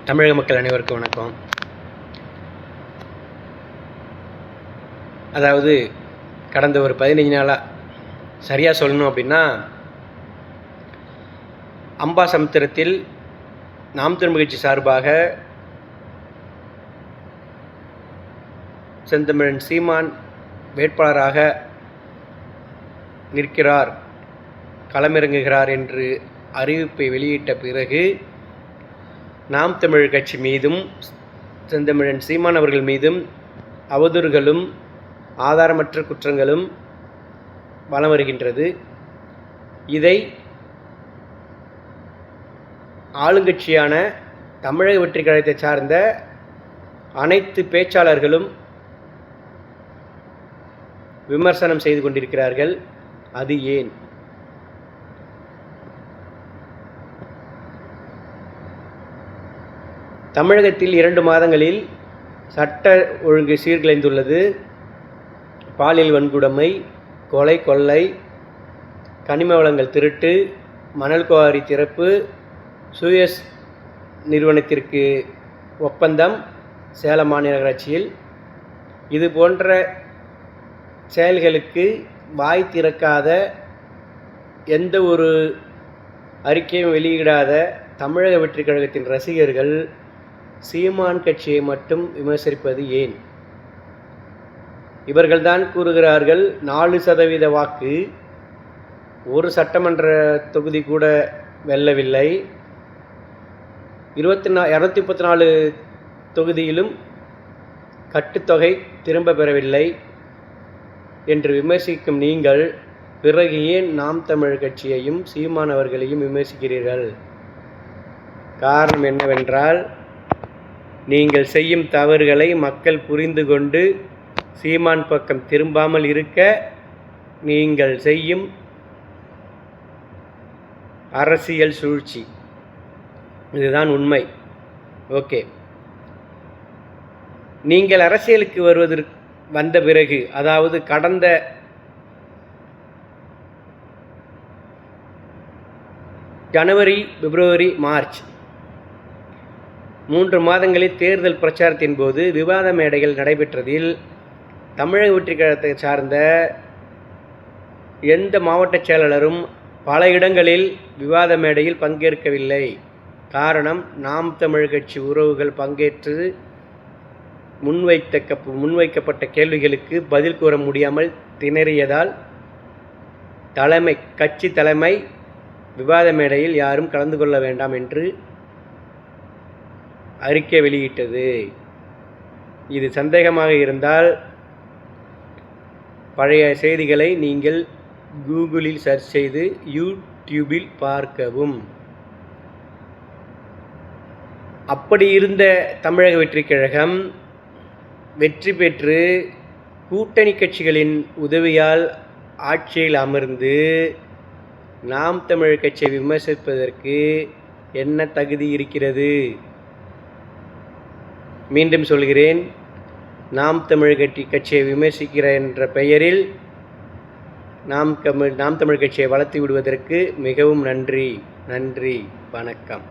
தமிழக மக்கள் அனைவருக்கும் வணக்கம். அதாவது கடந்த ஒரு 15 நாளாக சரியாக சொல்லணும் அப்படின்னா, அம்பாசமுத்திரத்தில் நாம் தமிழர் கட்சி சார்பாக செந்தமிழன் சீமான் வேட்பாளராக நிற்கிறார், களமிறங்குகிறார் என்று அறிவிப்பை வெளியிட்ட பிறகு நாம் தமிழர் கட்சி மீதும் செந்தமிழன் சீமான் அவர்கள் மீதும் அவதூறுகளும் ஆதாரமற்ற குற்றங்களும் வலம் வருகின்றது. இதை ஆளுங்கட்சியான தமிழக வெற்றிக் கழகத்தை சார்ந்த அனைத்து பேச்சாளர்களும் விமர்சனம் செய்து கொண்டிருக்கிறார்கள். அது ஏன்? தமிழகத்தில் 2 மாதங்களில் சட்ட ஒழுங்கு சீர்குலைந்துள்ளது. பாலியல் வன்கொடுமை, கொலை, கொள்ளை, கனிம வளங்கள் திருட்டு, மணல் குவாரி திறப்பு, சூயஸ் நிறுவனத்திற்கு ஒப்பந்தம் சேலம் மாநகராட்சியில், இது போன்ற செயல்களுக்கு வாய் திறக்காத, எந்த ஒரு அறிக்கையும் வெளியிடாத தமிழக வெற்றிக் கழகத்தின் ரசிகர்கள் சீமான் கட்சியை மட்டும் விமர்சிப்பது ஏன்? இவர்கள்தான் கூறுகிறார்கள் 4% வாக்கு, ஒரு சட்டமன்ற தொகுதி கூட வெல்லவில்லை, 234 தொகுதியிலும் கட்டுத்தொகை திரும்ப பெறவில்லை என்று விமர்சிக்கும் நீங்கள் பிறகு ஏன் நாம் தமிழர் கட்சியையும் சீமான் அவர்களையும் விமர்சிக்கிறீர்கள்? காரணம் என்னவென்றால், நீங்கள் செய்யும் தவறுகளை மக்கள் புரிந்து கொண்டு சீமான் பக்கம் திரும்பாமல் இருக்க நீங்கள் செய்யும் அரசியல் சூழ்ச்சி. இதுதான் உண்மை. ஓகே, நீங்கள் அரசியலுக்கு வந்த பிறகு, அதாவது கடந்த ஜனவரி, பிப்ரவரி, மார்ச் 3 மாதங்களில் தேர்தல் பிரச்சாரத்தின் போது விவாத மேடைகள் நடைபெற்றதில் தமிழக வெற்றிக் கழகத்தை சார்ந்த எந்த மாவட்ட செயலாளரும் பல இடங்களில் விவாத மேடையில் பங்கேற்கவில்லை. காரணம், நாம் தமிழர் கட்சி உறவுகள் பங்கேற்று முன்வைக்கப்பட்ட கேள்விகளுக்கு பதில் கூற முடியாமல் திணறியதால் கட்சி தலைமை விவாத மேடையில் யாரும் கலந்து கொள்ள வேண்டாம் என்று அறிக்கை வெளியிட்டது. இது சந்தேகமாக இருந்தால் பழைய செய்திகளை நீங்கள் கூகுளில் சர்ச் செய்து யூடியூபில் பார்க்கவும். அப்படி இருந்த தமிழக வெற்றிக் கழகம் வெற்றி பெற்று கூட்டணி கட்சிகளின் உதவியால் ஆட்சியில் அமர்ந்து நாம் தமிழர் கட்சியை விமர்சிப்பதற்கு என்ன தகுதி இருக்கிறது? மீண்டும் சொல்கிறேன், நாம் தமிழர் கட்சியை விமர்சிக்கிற என்ற பெயரில் நாம் தமிழர் கட்சியை வளர்த்து விடுவதற்கு மிகவும் நன்றி. வணக்கம்.